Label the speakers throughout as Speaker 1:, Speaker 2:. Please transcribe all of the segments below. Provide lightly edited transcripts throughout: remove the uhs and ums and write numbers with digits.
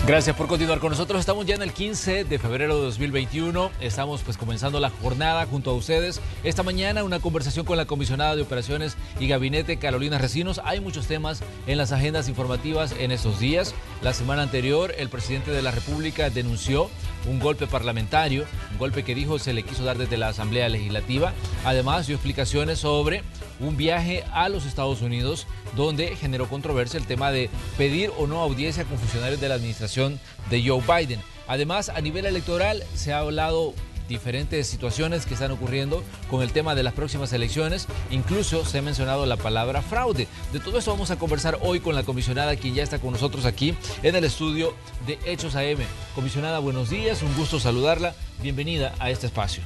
Speaker 1: Gracias por continuar con nosotros. Estamos ya en el 15 de febrero de 2021. Estamos comenzando la jornada junto a ustedes. Esta mañana una conversación con la comisionada de Operaciones y Gabinete, Carolina Recinos. Hay muchos temas en las agendas informativas en estos días. La semana anterior el presidente de la República denunció un golpe parlamentario, un golpe que dijo se le quiso dar desde la Asamblea Legislativa. Además dio explicaciones sobre un viaje a los Estados Unidos donde generó controversia el tema de pedir o no audiencia con funcionarios de la administración de Joe Biden. Además, a nivel electoral se ha hablado diferentes situaciones que están ocurriendo con el tema de las próximas elecciones. Incluso se ha mencionado la palabra fraude. De todo esto vamos a conversar hoy con la comisionada, quien ya está con nosotros aquí en el estudio de Hechos AM. Comisionada, buenos días, un gusto saludarla. Bienvenida a este espacio.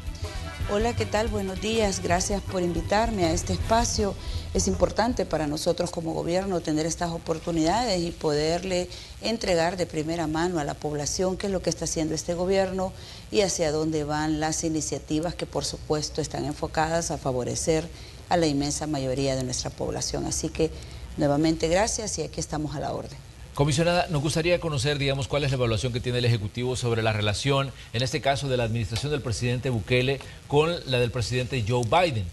Speaker 2: Hola, ¿qué tal? Buenos días, gracias por invitarme a este espacio. Es importante para nosotros como gobierno tener estas oportunidades y poderle entregar de primera mano a la población qué es lo que está haciendo este gobierno y hacia dónde van las iniciativas que por supuesto están enfocadas a favorecer a la inmensa mayoría de nuestra población. Así que nuevamente gracias y aquí estamos a la orden.
Speaker 1: Comisionada, nos gustaría conocer, cuál es la evaluación que tiene el Ejecutivo sobre la relación, en este caso, de la administración del presidente Bukele con la del presidente Joe Biden.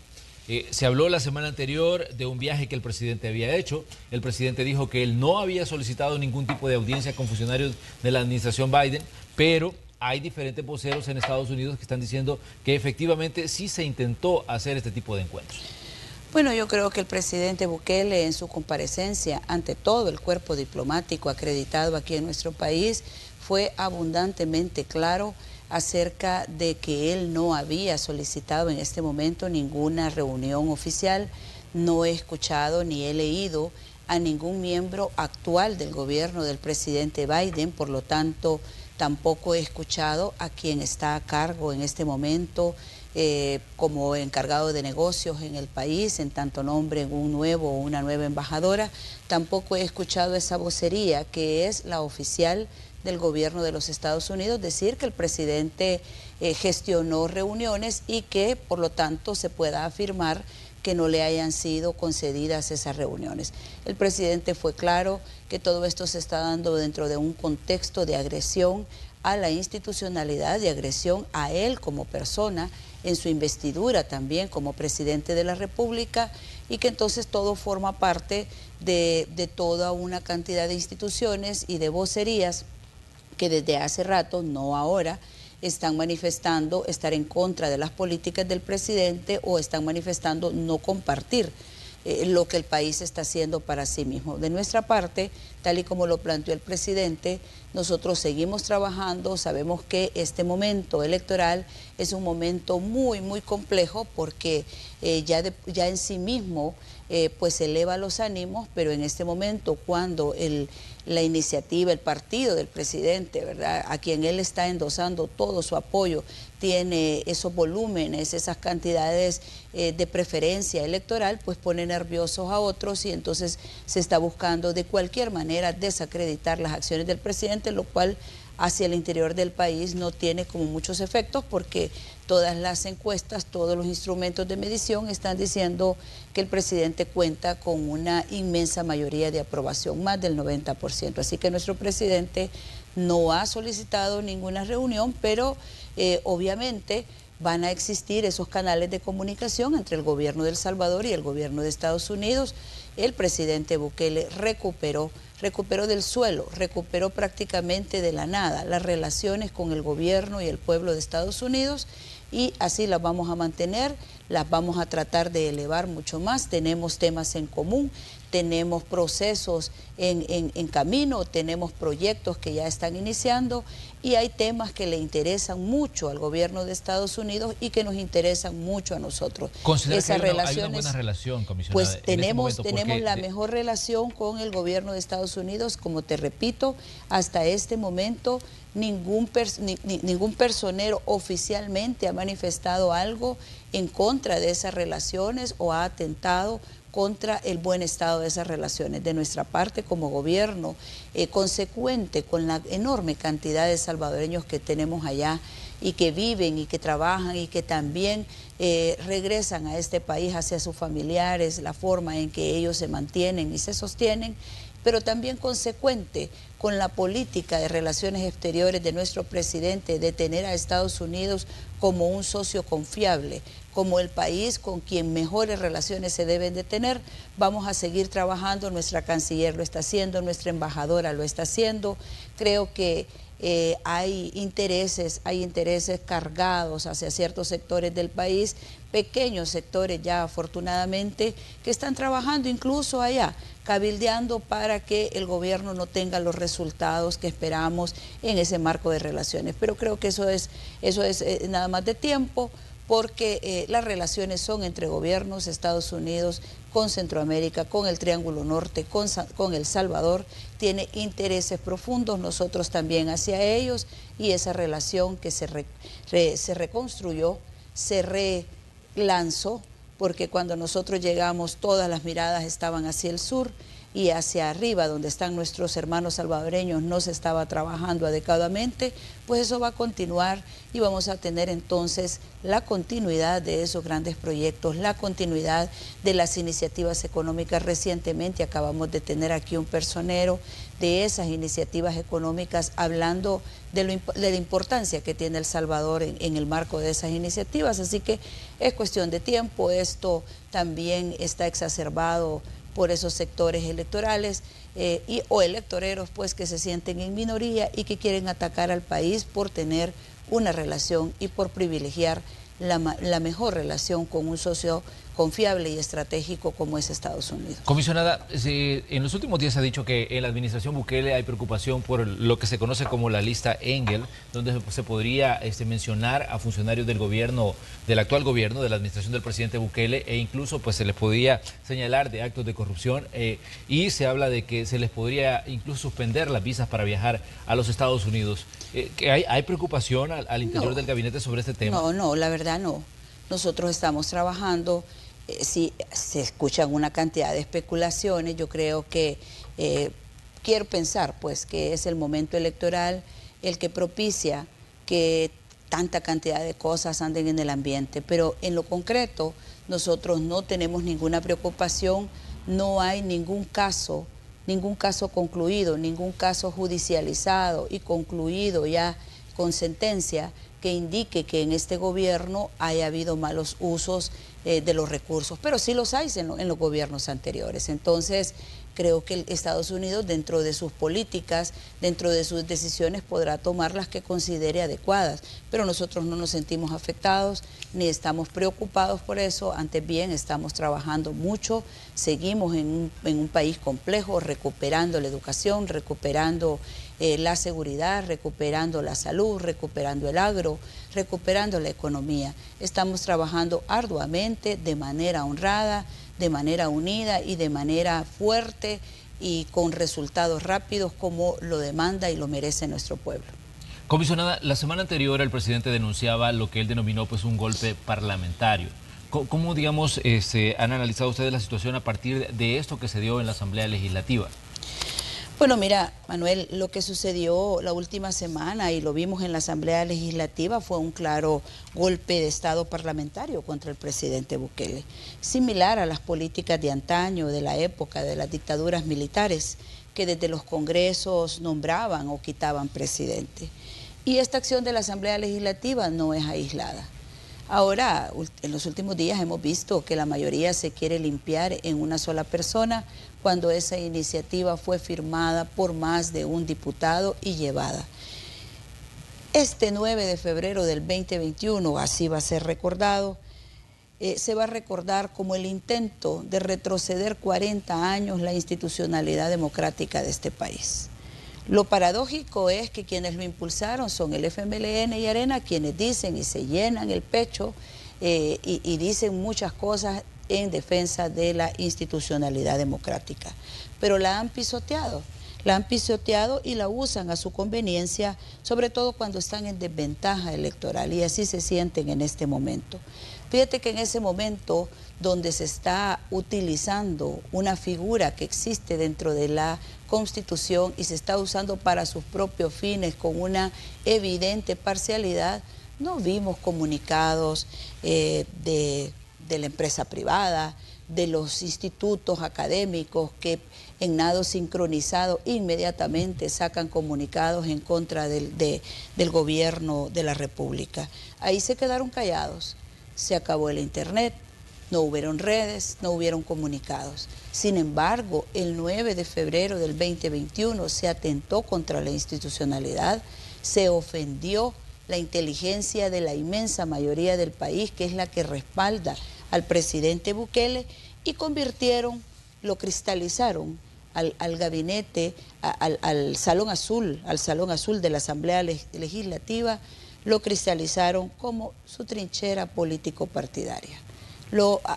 Speaker 1: Se habló la semana anterior de un viaje que el presidente había hecho. El presidente dijo que él no había solicitado ningún tipo de audiencia con funcionarios de la administración Biden, pero hay diferentes voceros en Estados Unidos que están diciendo que efectivamente sí se intentó hacer este tipo de encuentros.
Speaker 2: Bueno, yo creo que el presidente Bukele en su comparecencia ante todo el cuerpo diplomático acreditado aquí en nuestro país fue abundantemente claro acerca de que él no había solicitado en este momento ninguna reunión oficial. No he escuchado ni he leído a ningún miembro actual del gobierno del presidente Biden, por lo tanto tampoco he escuchado a quien está a cargo en este momento como encargado de negocios en el país, en tanto nombren un nuevo o una nueva embajadora. Tampoco he escuchado esa vocería que es la oficial del gobierno de los Estados Unidos decir que el presidente gestionó reuniones y que por lo tanto se pueda afirmar que no le hayan sido concedidas esas reuniones. El presidente fue claro que todo esto se está dando dentro de un contexto de agresión a la institucionalidad, de agresión a él como persona, en su investidura también como presidente de la República, y que entonces todo forma parte de toda una cantidad de instituciones y de vocerías que desde hace rato, no ahora, están manifestando estar en contra de las políticas del presidente o están manifestando no compartir lo que el país está haciendo para sí mismo. De nuestra parte, tal y como lo planteó el presidente, nosotros seguimos trabajando. Sabemos que este momento electoral es un momento muy, muy complejo porque ya en sí mismo pues eleva los ánimos, pero en este momento cuando la iniciativa, el partido del presidente, ¿verdad?, a quien él está endosando todo su apoyo, tiene esos volúmenes, esas cantidades de preferencia electoral, pues pone nerviosos a otros y entonces se está buscando de cualquier manera desacreditar las acciones del presidente, lo cual hacia el interior del país no tiene como muchos efectos porque todas las encuestas, todos los instrumentos de medición están diciendo que el presidente cuenta con una inmensa mayoría de aprobación, más del 90%. Así que nuestro presidente no ha solicitado ninguna reunión, pero obviamente van a existir esos canales de comunicación entre el gobierno de El Salvador y el gobierno de Estados Unidos. El presidente Bukele recuperó del suelo, recuperó prácticamente de la nada las relaciones con el gobierno y el pueblo de Estados Unidos, y así las vamos a mantener, las vamos a tratar de elevar mucho más. Tenemos temas en común, tenemos procesos en camino, tenemos proyectos que ya están iniciando y hay temas que le interesan mucho al gobierno de Estados Unidos y que nos interesan mucho a nosotros.
Speaker 1: ¿Considera que hay una buena relación, comisionada?
Speaker 2: Pues tenemos la mejor relación con el gobierno de Estados Unidos. Como te repito, hasta este momento ningún personero oficialmente ha manifestado algo en contra de esas relaciones o ha atentado contra el buen estado de esas relaciones. De nuestra parte, como gobierno, consecuente con la enorme cantidad de salvadoreños que tenemos allá y que viven y que trabajan y que también regresan a este país hacia sus familiares, la forma en que ellos se mantienen y se sostienen, pero también consecuente con la política de relaciones exteriores de nuestro presidente de tener a Estados Unidos como un socio confiable, como el país con quien mejores relaciones se deben de tener. Vamos a seguir trabajando, nuestra canciller lo está haciendo, nuestra embajadora lo está haciendo. Creo que hay intereses cargados hacia ciertos sectores del país, pequeños sectores ya afortunadamente, que están trabajando incluso allá, cabildeando para que el gobierno no tenga los resultados que esperamos en ese marco de relaciones. Pero creo que eso es nada más de tiempo, porque las relaciones son entre gobiernos, Estados Unidos, con Centroamérica, con el Triángulo Norte, con El Salvador, tiene intereses profundos, nosotros también hacia ellos, y esa relación que se reconstruyó, se relanzó, porque cuando nosotros llegamos todas las miradas estaban hacia el sur, y hacia arriba, donde están nuestros hermanos salvadoreños, no se estaba trabajando adecuadamente, pues eso va a continuar y vamos a tener entonces la continuidad de esos grandes proyectos, la continuidad de las iniciativas económicas. Recientemente acabamos de tener aquí un personero de esas iniciativas económicas hablando de la importancia que tiene El Salvador en el marco de esas iniciativas, así que es cuestión de tiempo. Esto también está exacerbado por esos sectores electorales o electoreros, pues, que se sienten en minoría y que quieren atacar al país por tener una relación y por privilegiar la mejor relación con un socio confiable y estratégico como es Estados Unidos.
Speaker 1: Comisionada, en los últimos días se ha dicho que en la administración Bukele hay preocupación por lo que se conoce como la lista Engel, donde se podría mencionar a funcionarios del gobierno, del actual gobierno, de la administración del presidente Bukele, e incluso pues se les podría señalar de actos de corrupción, y se habla de que se les podría incluso suspender las visas para viajar a los Estados Unidos. ¿Hay preocupación al interior del gabinete sobre este tema?
Speaker 2: No, la verdad no. Nosotros estamos trabajando. Si se escuchan una cantidad de especulaciones, yo creo que quiero pensar pues que es el momento electoral el que propicia que tanta cantidad de cosas anden en el ambiente, pero en lo concreto nosotros no tenemos ninguna preocupación, no hay ningún caso concluido, ningún caso judicializado y concluido ya con sentencia que indique que en este gobierno haya habido malos usos de los recursos, pero sí los hay en los gobiernos anteriores. Entonces, creo que Estados Unidos, dentro de sus políticas, dentro de sus decisiones, podrá tomar las que considere adecuadas, pero nosotros no nos sentimos afectados ni estamos preocupados por eso. Antes bien, estamos trabajando mucho, seguimos en un país complejo, recuperando la educación, recuperando la seguridad, recuperando la salud, recuperando el agro, recuperando la economía. Estamos trabajando arduamente, de manera honrada, de manera unida y de manera fuerte y con resultados rápidos como lo demanda y lo merece nuestro pueblo.
Speaker 1: Comisionada, la semana anterior el presidente denunciaba lo que él denominó pues un golpe parlamentario. ¿Cómo digamos, han analizado ustedes la situación a partir de esto que se dio en la Asamblea Legislativa?
Speaker 2: Bueno, mira, Manuel, lo que sucedió la última semana y lo vimos en la Asamblea Legislativa fue un claro golpe de Estado parlamentario contra el presidente Bukele, similar a las políticas de antaño, de la época de las dictaduras militares, que desde los congresos nombraban o quitaban presidente. Y esta acción de la Asamblea Legislativa no es aislada. Ahora, en los últimos días hemos visto que la mayoría se quiere limpiar en una sola persona cuando esa iniciativa fue firmada por más de un diputado y llevada. Este 9 de febrero del 2021, así va a ser recordado, se va a recordar como el intento de retroceder 40 años la institucionalidad democrática de este país. Lo paradójico es que quienes lo impulsaron son el FMLN y Arena, quienes dicen y se llenan el pecho y dicen muchas cosas en defensa de la institucionalidad democrática, pero la han pisoteado y la usan a su conveniencia, sobre todo cuando están en desventaja electoral, y así se sienten en este momento. Fíjate que en ese momento donde se está utilizando una figura que existe dentro de la Constitución y se está usando para sus propios fines con una evidente parcialidad, no vimos comunicados de la empresa privada, de los institutos académicos que en nado sincronizado inmediatamente sacan comunicados en contra del gobierno de la República. Ahí se quedaron callados, se acabó el internet, no hubieron redes, no hubieron comunicados. Sin embargo, el 9 de febrero del 2021 se atentó contra la institucionalidad, se ofendió la inteligencia de la inmensa mayoría del país, que es la que respalda al presidente Bukele, y lo cristalizaron al gabinete, al Salón Azul de la Asamblea Legislativa, lo cristalizaron como su trinchera político-partidaria.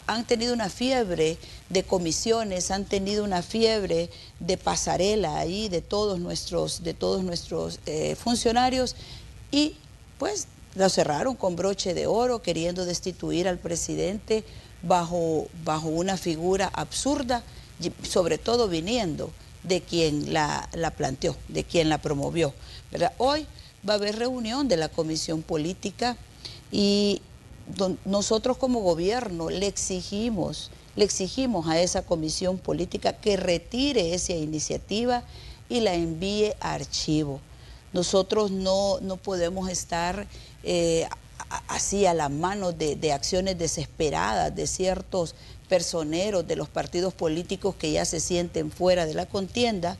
Speaker 2: Han tenido una fiebre de comisiones, han tenido una fiebre de pasarela ahí de todos nuestros funcionarios, y pues lo cerraron con broche de oro, queriendo destituir al presidente bajo una figura absurda, sobre todo viniendo de quien la planteó, de quien la promovió, ¿verdad? Hoy va a haber reunión de la Comisión Política y nosotros como gobierno le exigimos a esa Comisión Política que retire esa iniciativa y la envíe a archivo. Nosotros no podemos estar así a la mano de acciones desesperadas de ciertos personeros de los partidos políticos que ya se sienten fuera de la contienda,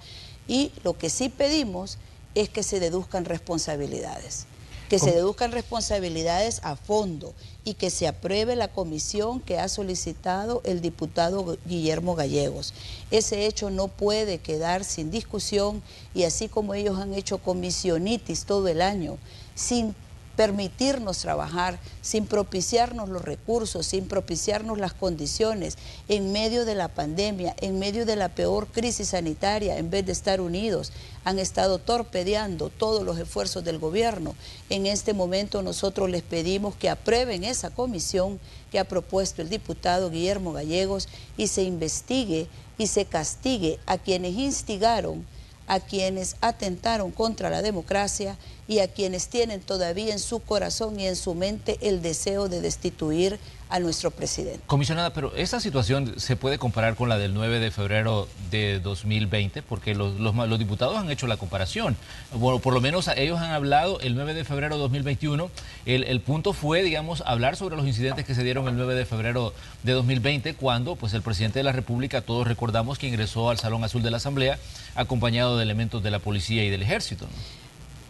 Speaker 2: y lo que sí pedimos es que se deduzcan responsabilidades. Se deduzcan responsabilidades a fondo y que se apruebe la comisión que ha solicitado el diputado Guillermo Gallegos. Ese hecho no puede quedar sin discusión, y así como ellos han hecho comisionitis todo el año, sin permitirnos trabajar, sin propiciarnos los recursos, sin propiciarnos las condiciones, en medio de la pandemia, en medio de la peor crisis sanitaria, en vez de estar unidos, han estado torpedeando todos los esfuerzos del gobierno. En este momento nosotros les pedimos que aprueben esa comisión que ha propuesto el diputado Guillermo Gallegos, y se investigue y se castigue a quienes instigaron, a quienes atentaron contra la democracia y a quienes tienen todavía en su corazón y en su mente el deseo de destituir a nuestro presidente.
Speaker 1: Comisionada, pero esta situación se puede comparar con la del 9 de febrero de 2020, porque los diputados han hecho la comparación. Bueno, por lo menos ellos han hablado el 9 de febrero de 2021. El punto fue, digamos, hablar sobre los incidentes que se dieron el 9 de febrero de 2020, cuando pues el presidente de la República, todos recordamos, que ingresó al Salón Azul de la Asamblea acompañado de elementos de la policía y del ejército, ¿no?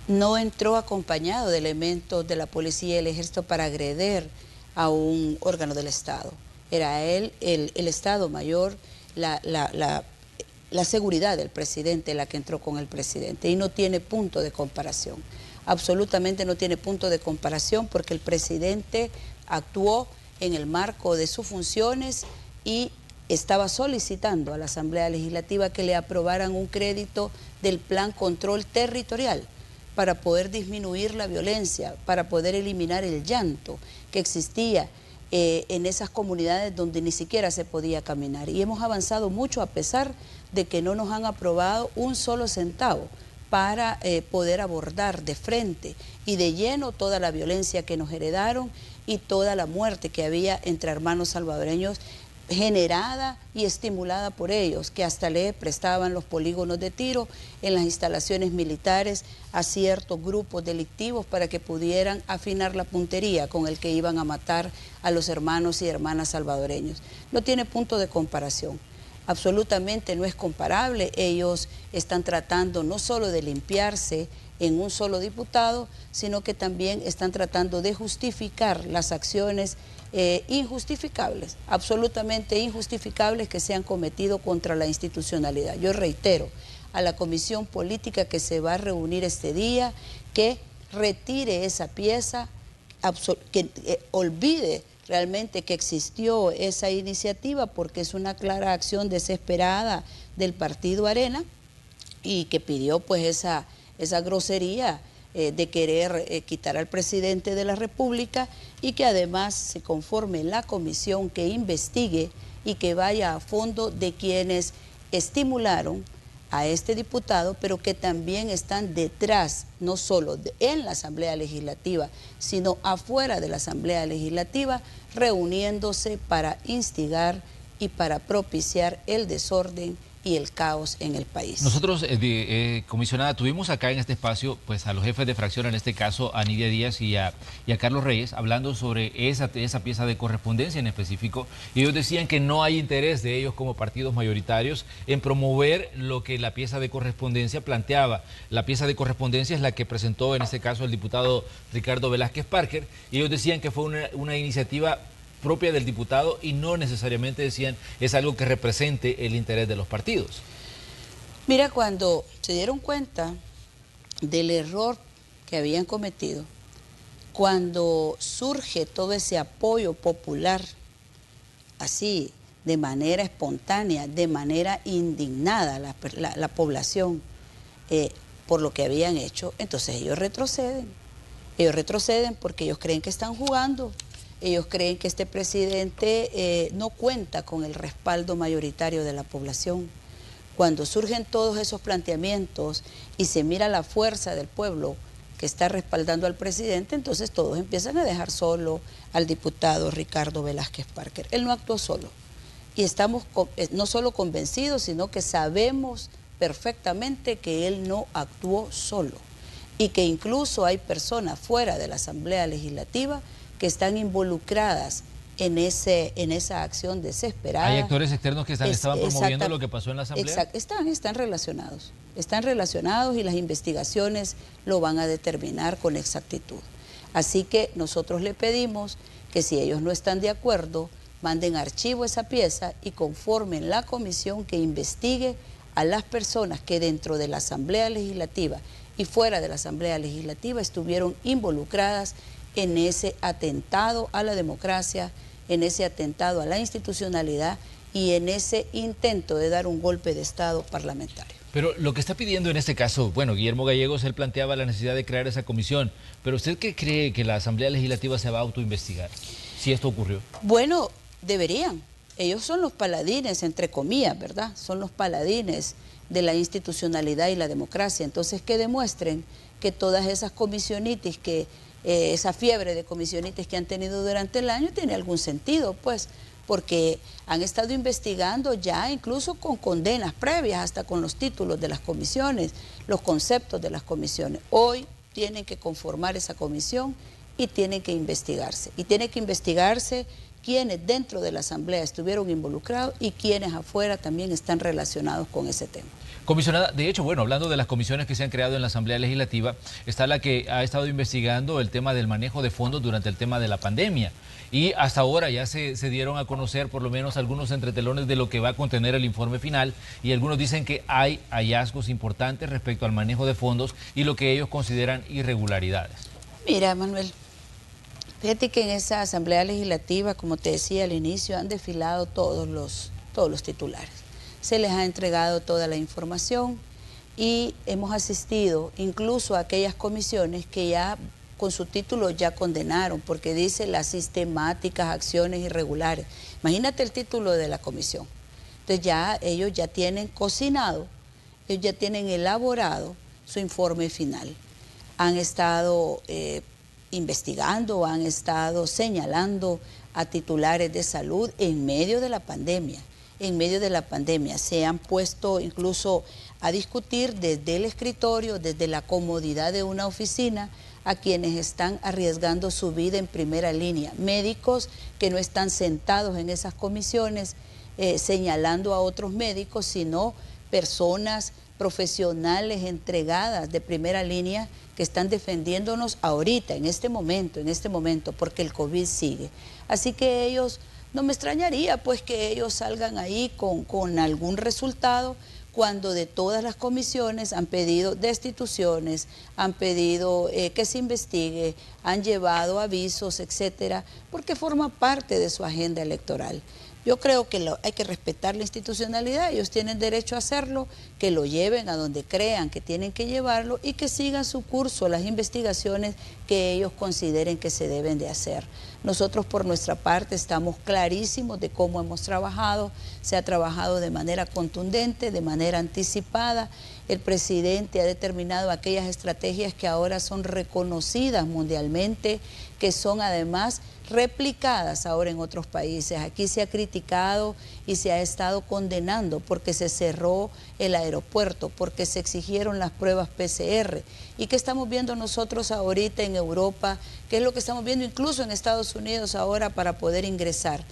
Speaker 2: No entró acompañado de elementos de la policía y el ejército para agredir a un órgano del Estado. Era él, el Estado Mayor, la seguridad del presidente la que entró con el presidente, y no tiene punto de comparación. Absolutamente no tiene punto de comparación, porque el presidente actuó en el marco de sus funciones y estaba solicitando a la Asamblea Legislativa que le aprobaran un crédito del Plan Control Territorial para poder disminuir la violencia, para poder eliminar el llanto que existía en esas comunidades donde ni siquiera se podía caminar. Y hemos avanzado mucho a pesar de que no nos han aprobado un solo centavo para poder abordar de frente y de lleno toda la violencia que nos heredaron y toda la muerte que había entre hermanos salvadoreños, generada y estimulada por ellos, que hasta le prestaban los polígonos de tiro en las instalaciones militares a ciertos grupos delictivos para que pudieran afinar la puntería con el que iban a matar a los hermanos y hermanas salvadoreños. No tiene punto de comparación, absolutamente no es comparable. Ellos están tratando no solo de limpiarse en un solo diputado, sino que también están tratando de justificar las acciones injustificables, absolutamente injustificables, que se han cometido contra la institucionalidad. Yo reitero a la Comisión Política que se va a reunir este día que retire esa pieza, que olvide realmente que existió esa iniciativa, porque es una clara acción desesperada del partido Arena, y que pidió pues esa grosería de querer quitar al presidente de la República, y que además se conforme la comisión que investigue y que vaya a fondo de quienes estimularon a este diputado, pero que también están detrás, no solo en la Asamblea Legislativa, sino afuera de la Asamblea Legislativa, reuniéndose para instigar y para propiciar el desorden y el caos en el país.
Speaker 1: Nosotros, comisionada, tuvimos acá en este espacio pues a los jefes de fracción, en este caso a Nidia Díaz y a Carlos Reyes, hablando sobre esa pieza de correspondencia en específico, y ellos decían que no hay interés de ellos como partidos mayoritarios en promover lo que la pieza de correspondencia planteaba. La pieza de correspondencia es la que presentó en este caso el diputado Ricardo Velázquez Parker, y ellos decían que fue una iniciativa propia del diputado y no necesariamente, decían, es algo que represente el interés de los partidos.
Speaker 2: Mira, cuando se dieron cuenta del error que habían cometido, cuando surge todo ese apoyo popular, así, de manera espontánea, de manera indignada, la población por lo que habían hecho, entonces ellos retroceden. Ellos retroceden porque ellos creen que están jugando. Ellos creen que este presidente no cuenta con el respaldo mayoritario de la población. Cuando surgen todos esos planteamientos y se mira la fuerza del pueblo que está respaldando al presidente, entonces todos empiezan a dejar solo al diputado Ricardo Velázquez Parker. Él no actuó solo. Y estamos no solo convencidos, sino que sabemos perfectamente que él no actuó solo. Y que incluso hay personas fuera de la Asamblea Legislativa que están involucradas en esa acción desesperada.
Speaker 1: ¿Hay actores externos que estaban promoviendo lo que pasó en la Asamblea?
Speaker 2: Están relacionados. Están relacionados y las investigaciones lo van a determinar con exactitud. Así que nosotros le pedimos que si ellos no están de acuerdo, manden archivo esa pieza y conformen la comisión que investigue a las personas que dentro de la Asamblea Legislativa y fuera de la Asamblea Legislativa estuvieron involucradas en ese atentado a la democracia, en ese atentado a la institucionalidad y en ese intento de dar un golpe de Estado parlamentario.
Speaker 1: Pero lo que está pidiendo en este caso, bueno, Guillermo Gallegos, él planteaba la necesidad de crear esa comisión, pero ¿usted qué cree que la Asamblea Legislativa se va a autoinvestigar si esto ocurrió?
Speaker 2: Bueno, deberían. Ellos son los paladines, entre comillas, ¿verdad? Son los paladines de la institucionalidad y la democracia. Entonces, que demuestren que todas esas comisionitis esa fiebre de comisionitis que han tenido durante el año tiene algún sentido, pues, porque han estado investigando ya incluso con condenas previas, hasta con los títulos de las comisiones, los conceptos de las comisiones. Hoy tienen que conformar esa comisión y tienen que investigarse. Y tiene que investigarse quienes dentro de la Asamblea estuvieron involucrados y quienes afuera también están relacionados con ese tema.
Speaker 1: Comisionada, de hecho, bueno, hablando de las comisiones que se han creado en la Asamblea Legislativa, está la que ha estado investigando el tema del manejo de fondos durante el tema de la pandemia. Y hasta ahora ya se dieron a conocer por lo menos algunos entretelones de lo que va a contener el informe final, y algunos dicen que hay hallazgos importantes respecto al manejo de fondos y lo que ellos consideran irregularidades.
Speaker 2: Mira, Manuel, fíjate que en esa Asamblea Legislativa, como te decía al inicio, han desfilado todos los titulares. Se les ha entregado toda la información y hemos asistido incluso a aquellas comisiones que ya con su título ya condenaron, porque dice las sistemáticas acciones irregulares. Imagínate el título de la comisión. Entonces ya ellos ya tienen cocinado, ellos ya tienen elaborado su informe final. Han estado investigando, han estado señalando a titulares de salud en medio de la pandemia. En medio de la pandemia se han puesto incluso a discutir desde el escritorio, desde la comodidad de una oficina, a quienes están arriesgando su vida en primera línea. Médicos que no están sentados en esas comisiones señalando a otros médicos, sino personas profesionales entregadas de primera línea que están defendiéndonos ahorita, en este momento, porque el COVID sigue. Así que ellos, no me extrañaría pues que ellos salgan ahí con algún resultado, cuando de todas las comisiones han pedido destituciones, han pedido que se investigue, han llevado avisos, etcétera, porque forma parte de su agenda electoral. Yo creo que hay que respetar la institucionalidad, ellos tienen derecho a hacerlo, que lo lleven a donde crean que tienen que llevarlo y que sigan su curso, las investigaciones que ellos consideren que se deben de hacer. Nosotros por nuestra parte estamos clarísimos de cómo hemos trabajado, se ha trabajado de manera contundente, de manera anticipada, el presidente ha determinado aquellas estrategias que ahora son reconocidas mundialmente, que son además replicadas ahora en otros países. Aquí se ha criticado y se ha estado condenando porque se cerró el aeropuerto, porque se exigieron las pruebas PCR. ¿Y qué estamos viendo nosotros ahorita en Europa? ¿Qué es lo que estamos viendo incluso en Estados Unidos ahora para poder ingresar?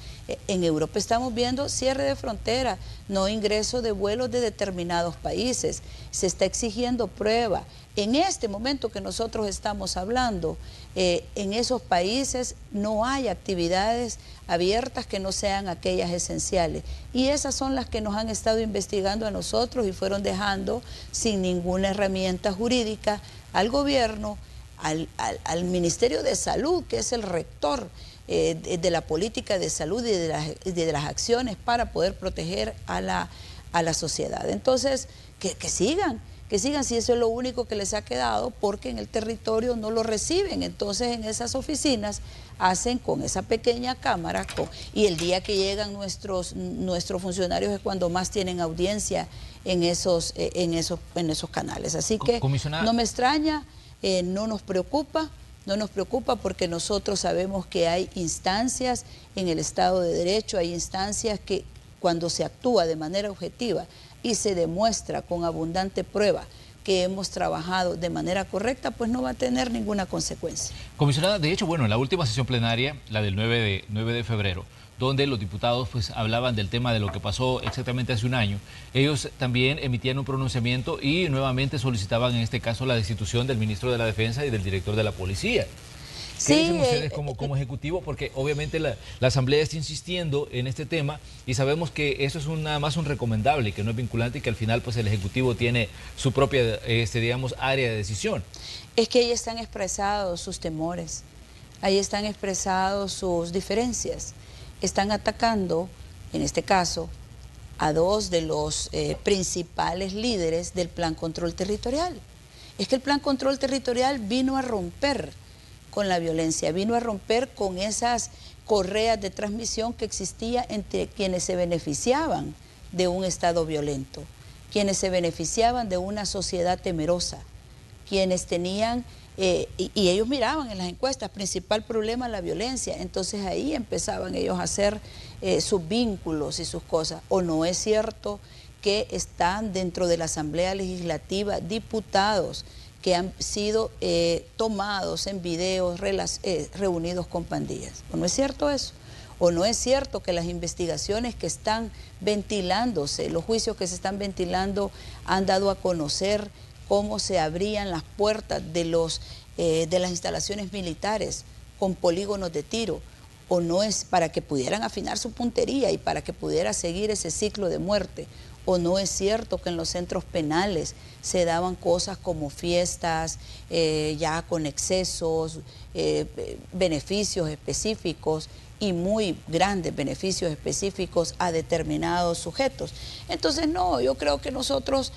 Speaker 2: En Europa estamos viendo cierre de frontera, no ingreso de vuelos de determinados países. Se está exigiendo prueba. En este momento que nosotros estamos hablando, en esos países no hay actividades abiertas que no sean aquellas esenciales. Y esas son las que nos han estado investigando a nosotros y fueron dejando sin ninguna herramienta jurídica al gobierno, al Ministerio de Salud, que es el rector de la política de salud y de las acciones para poder proteger a la sociedad. Entonces, que sigan si eso es lo único que les ha quedado, porque en el territorio no lo reciben. Entonces en esas oficinas hacen con esa pequeña cámara y el día que llegan nuestros funcionarios es cuando más tienen audiencia en esos canales. Así que no me extraña, no nos preocupa porque nosotros sabemos que hay instancias en el Estado de Derecho, hay instancias que cuando se actúa de manera objetiva y se demuestra con abundante prueba que hemos trabajado de manera correcta, pues no va a tener ninguna consecuencia.
Speaker 1: Comisionada, de hecho, bueno, en la última sesión plenaria, la del 9 de febrero, donde los diputados pues hablaban del tema de lo que pasó exactamente hace un año, ellos también emitían un pronunciamiento y nuevamente solicitaban en este caso la destitución del ministro de la Defensa y del director de la Policía. ¿Qué dicen ustedes como ejecutivo? Porque obviamente la Asamblea está insistiendo en este tema y sabemos que eso es nada más un recomendable, que no es vinculante y que al final pues el Ejecutivo tiene su propia, digamos, área de decisión.
Speaker 2: Es que ahí están expresados sus temores, ahí están expresados sus diferencias. Están atacando, en este caso, a dos de los principales líderes del Plan Control Territorial. Es que el Plan Control Territorial vino a romper con la violencia, vino a romper con esas correas de transmisión que existía entre quienes se beneficiaban de un Estado violento, quienes se beneficiaban de una sociedad temerosa, quienes tenían, y ellos miraban en las encuestas, principal problema la violencia, entonces ahí empezaban ellos a hacer sus vínculos y sus cosas. ¿O no es cierto que están dentro de la Asamblea Legislativa diputados que han sido tomados en videos reunidos con pandillas? ¿O no es cierto eso? ¿O no es cierto que las investigaciones que están ventilándose, los juicios que se están ventilando han dado a conocer cómo se abrían las puertas de las instalaciones militares con polígonos de tiro? ¿O no es para que pudieran afinar su puntería y para que pudiera seguir ese ciclo de muerte? ¿O no es cierto que en los centros penales se daban cosas como fiestas, ya con excesos, beneficios específicos y muy grandes beneficios específicos a determinados sujetos? Entonces no, yo creo que nosotros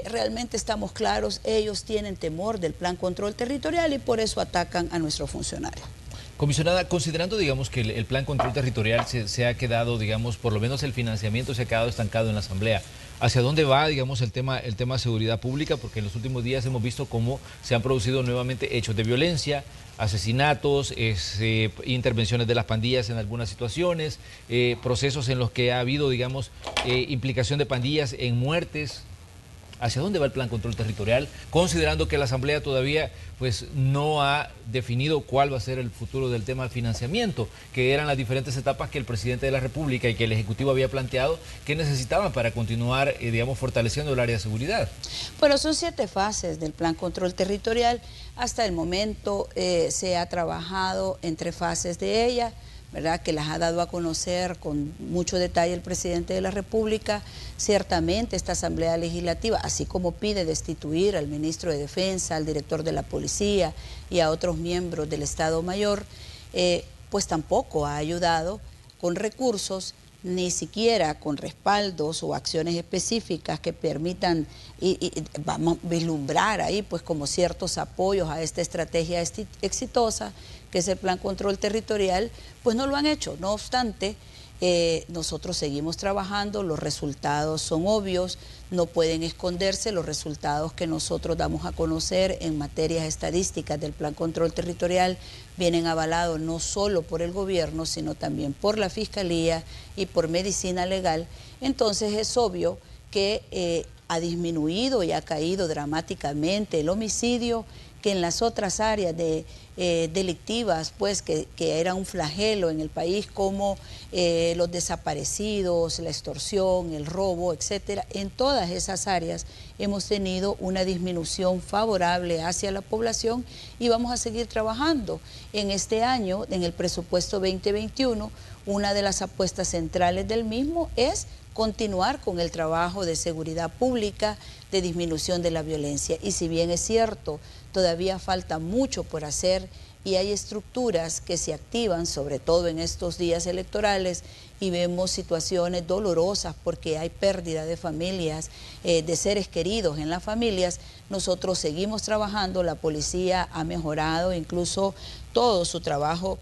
Speaker 2: realmente estamos claros, ellos tienen temor del Plan Control Territorial y por eso atacan a nuestros funcionarios.
Speaker 1: Comisionada, considerando, digamos, que el Plan Control Territorial se ha quedado, digamos, por lo menos el financiamiento se ha quedado estancado en la Asamblea, ¿hacia dónde va, digamos, el tema de seguridad pública? Porque en los últimos días hemos visto cómo se han producido nuevamente hechos de violencia, asesinatos, intervenciones de las pandillas en algunas situaciones, procesos en los que ha habido, digamos, implicación de pandillas en muertes. ¿Hacia dónde va el Plan Control Territorial? Considerando que la Asamblea todavía pues, no ha definido cuál va a ser el futuro del tema de financiamiento, que eran las diferentes etapas que el presidente de la República y que el Ejecutivo había planteado que necesitaban para continuar, digamos, fortaleciendo el área de seguridad.
Speaker 2: Bueno, son 7 fases del Plan Control Territorial. Hasta el momento se ha trabajado en 3 fases de ella, ¿verdad?, que las ha dado a conocer con mucho detalle el presidente de la República. Ciertamente esta Asamblea Legislativa, así como pide destituir al ministro de Defensa, al director de la Policía y a otros miembros del Estado Mayor, pues tampoco ha ayudado con recursos, ni siquiera con respaldos o acciones específicas que permitan y vamos a vislumbrar ahí pues como ciertos apoyos a esta estrategia exitosa que es el Plan Control Territorial, pues no lo han hecho. No obstante, Nosotros seguimos trabajando, los resultados son obvios, no pueden esconderse. Los resultados que nosotros damos a conocer en materias estadísticas del Plan Control Territorial vienen avalados no solo por el gobierno, sino también por la Fiscalía y por Medicina Legal. Entonces es obvio que ha disminuido y ha caído dramáticamente el homicidio, que en las otras áreas delictivas, pues que era un flagelo en el país, como los desaparecidos, la extorsión, el robo, etcétera. En todas esas áreas hemos tenido una disminución favorable hacia la población y vamos a seguir trabajando. En este año, en el presupuesto 2021, una de las apuestas centrales del mismo es continuar con el trabajo de seguridad pública, de disminución de la violencia. Y si bien es cierto, todavía falta mucho por hacer y hay estructuras que se activan, sobre todo en estos días electorales, y vemos situaciones dolorosas porque hay pérdida de familias, de seres queridos en las familias, nosotros seguimos trabajando. La policía ha mejorado incluso todo su trabajo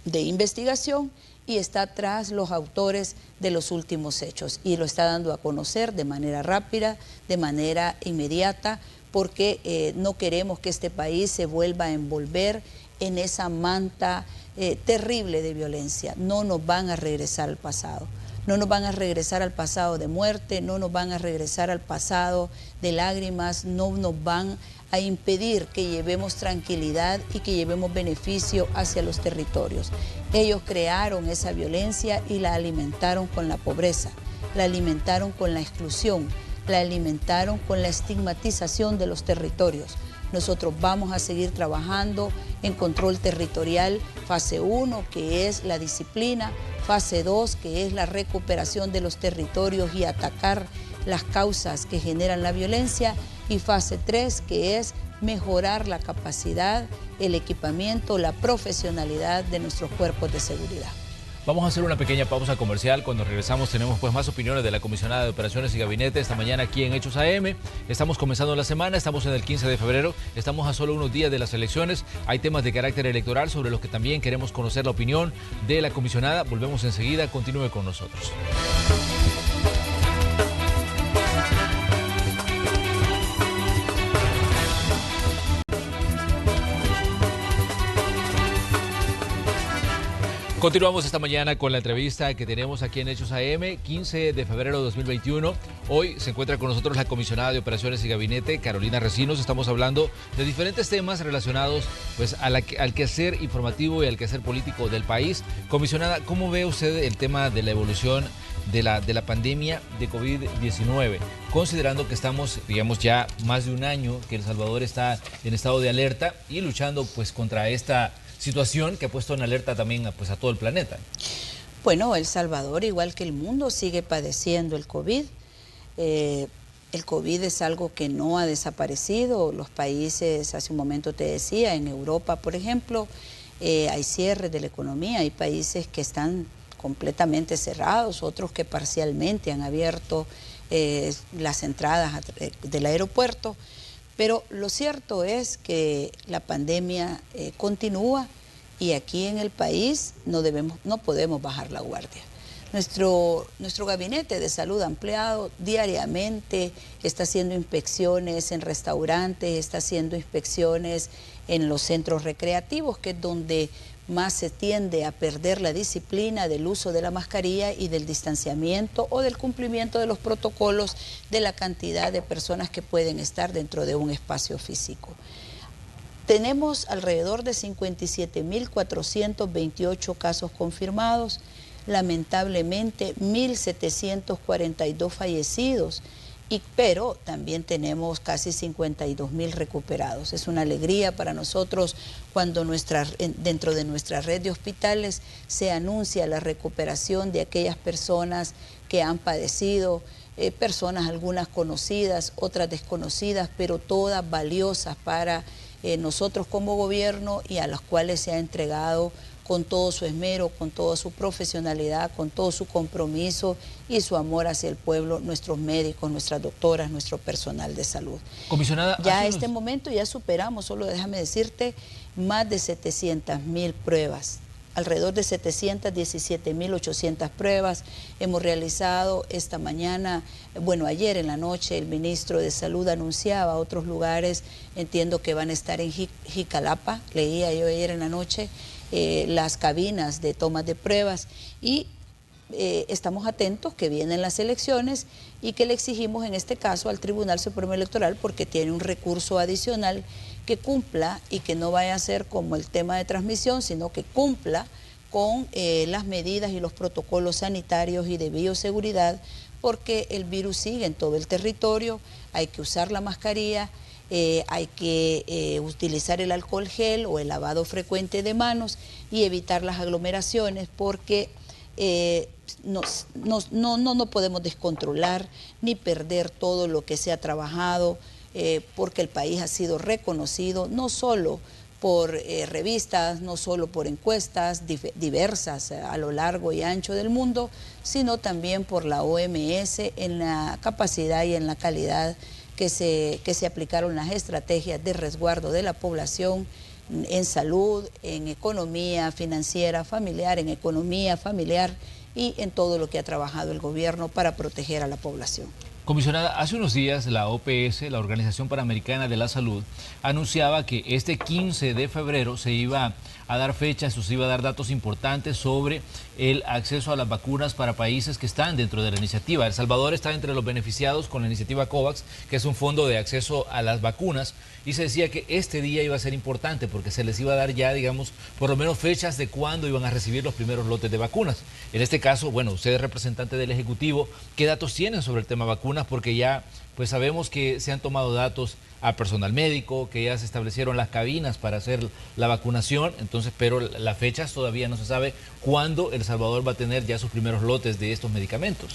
Speaker 2: de investigación y está tras los autores de los últimos hechos y lo está dando a conocer de manera rápida, de manera inmediata, porque no queremos que este país se vuelva a envolver en esa manta terrible de violencia. No nos van a regresar al pasado. No nos van a regresar al pasado de muerte, no nos van a regresar al pasado de lágrimas, no nos van a impedir que llevemos tranquilidad y que llevemos beneficio hacia los territorios. Ellos crearon esa violencia y la alimentaron con la pobreza, la alimentaron con la exclusión, la alimentaron con la estigmatización de los territorios. Nosotros vamos a seguir trabajando en control territorial, fase 1, que es la disciplina, fase 2, que es la recuperación de los territorios y atacar las causas que generan la violencia, y fase 3, que es mejorar la capacidad, el equipamiento, la profesionalidad de nuestros cuerpos de seguridad.
Speaker 1: Vamos a hacer una pequeña pausa comercial. Cuando regresamos tenemos pues más opiniones de la comisionada de Operaciones y Gabinete esta mañana aquí en Hechos AM. Estamos comenzando la semana, estamos en el 15 de febrero, estamos a solo unos días de las elecciones. Hay temas de carácter electoral sobre los que también queremos conocer la opinión de la comisionada. Volvemos enseguida, continúe con nosotros. Continuamos esta mañana con la entrevista que tenemos aquí en Hechos AM, 15 de febrero de 2021. Hoy se encuentra con nosotros la comisionada de Operaciones y Gabinete, Carolina Recinos. Estamos hablando de diferentes temas relacionados pues, al quehacer informativo y al quehacer político del país. Comisionada, ¿cómo ve usted el tema de la evolución de la pandemia de COVID-19? Considerando que estamos, digamos, ya más de un año que El Salvador está en estado de alerta y luchando pues contra esta situación que ha puesto en alerta también pues, a todo el planeta.
Speaker 2: Bueno, El Salvador, igual que el mundo, sigue padeciendo el COVID. El COVID es algo que no ha desaparecido. Los países, hace un momento te decía, en Europa, por ejemplo, hay cierre de la economía, hay países que están completamente cerrados, otros que parcialmente han abierto las entradas del aeropuerto. Pero lo cierto es que la pandemia continúa y aquí en el país no podemos bajar la guardia. Nuestro gabinete de salud ampliado diariamente está haciendo inspecciones en restaurantes, está haciendo inspecciones en los centros recreativos, que es donde más se tiende a perder la disciplina del uso de la mascarilla y del distanciamiento o del cumplimiento de los protocolos de la cantidad de personas que pueden estar dentro de un espacio físico. Tenemos alrededor de 57.428 casos confirmados, lamentablemente 1.742 fallecidos, pero también tenemos casi 52.000 recuperados. Es una alegría para nosotros cuando dentro de nuestra red de hospitales se anuncia la recuperación de aquellas personas que han padecido, personas algunas conocidas, otras desconocidas, pero todas valiosas para nosotros como gobierno y a las cuales se ha entregado con todo su esmero, con toda su profesionalidad, con todo su compromiso y su amor hacia el pueblo, nuestros médicos, nuestras doctoras, nuestro personal de salud.
Speaker 1: Comisionada,
Speaker 2: ya a este momento ya superamos, solo déjame decirte, más de 700.000 pruebas alrededor de 717.800 pruebas. Hemos realizado esta mañana, bueno, ayer en la noche el ministro de Salud anunciaba otros lugares, entiendo que van a estar en Jicalapa, leía yo ayer en la noche, las cabinas de tomas de pruebas y estamos atentos que vienen las elecciones y que le exigimos en este caso al Tribunal Supremo Electoral, porque tiene un recurso adicional, que cumpla y que no vaya a ser como el tema de transmisión, sino que cumpla con las medidas y los protocolos sanitarios y de bioseguridad, porque el virus sigue en todo el territorio, hay que usar la mascarilla, hay que utilizar el alcohol gel o el lavado frecuente de manos y evitar las aglomeraciones, porque no podemos descontrolar ni perder todo lo que se ha trabajado, porque el país ha sido reconocido no solo por revistas, no solo por encuestas diversas a lo largo y ancho del mundo, sino también por la OMS en la capacidad y en la calidad que se aplicaron las estrategias de resguardo de la población en salud, en economía financiera familiar, en economía familiar y en todo lo que ha trabajado el gobierno para proteger a la población.
Speaker 1: Comisionada, hace unos días la OPS, la Organización Panamericana de la Salud, anunciaba que este 15 de febrero se iba a dar fechas, se iba a dar datos importantes sobre el acceso a las vacunas para países que están dentro de la iniciativa. El Salvador está entre los beneficiados con la iniciativa COVAX, que es un fondo de acceso a las vacunas, y se decía que este día iba a ser importante porque se les iba a dar ya, digamos, por lo menos fechas de cuándo iban a recibir los primeros lotes de vacunas. En este caso, bueno, usted es representante del Ejecutivo, ¿qué datos tienen sobre el tema vacunas? Porque ya pues sabemos que se han tomado datos a personal médico, que ya se establecieron las cabinas para hacer la vacunación, entonces, pero las fechas todavía no se sabe cuándo El Salvador va a tener ya sus primeros lotes de estos medicamentos.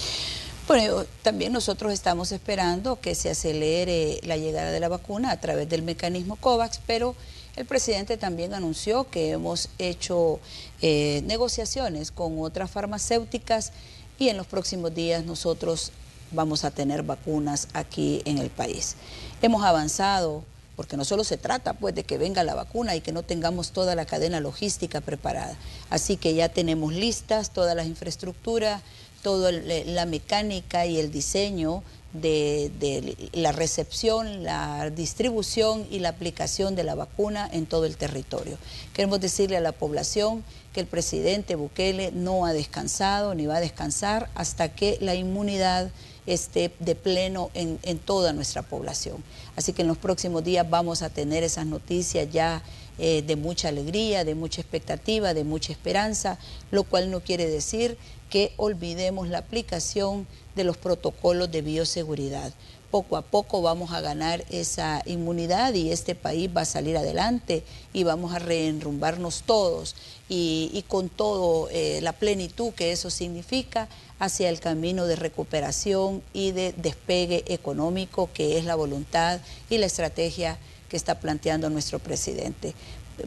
Speaker 2: Bueno, también nosotros estamos esperando que se acelere la llegada de la vacuna a través del mecanismo COVAX, pero el presidente también anunció que hemos hecho negociaciones con otras farmacéuticas y en los próximos días nosotros vamos a tener vacunas aquí en el país. Hemos avanzado, porque no solo se trata pues de que venga la vacuna y que no tengamos toda la cadena logística preparada. Así que ya tenemos listas todas las infraestructuras, toda la mecánica y el diseño de la recepción, la distribución y la aplicación de la vacuna en todo el territorio. Queremos decirle a la población que el presidente Bukele no ha descansado ni va a descansar hasta que la inmunidad esté de pleno en toda nuestra población. Así que en los próximos días vamos a tener esas noticias ya de mucha alegría, de mucha expectativa, de mucha esperanza, lo cual no quiere decir que olvidemos la aplicación de los protocolos de bioseguridad. Poco a poco vamos a ganar esa inmunidad y este país va a salir adelante y vamos a reenrumbarnos todos y con todo la plenitud que eso significa hacia el camino de recuperación y de despegue económico, que es la voluntad y la estrategia que está planteando nuestro presidente.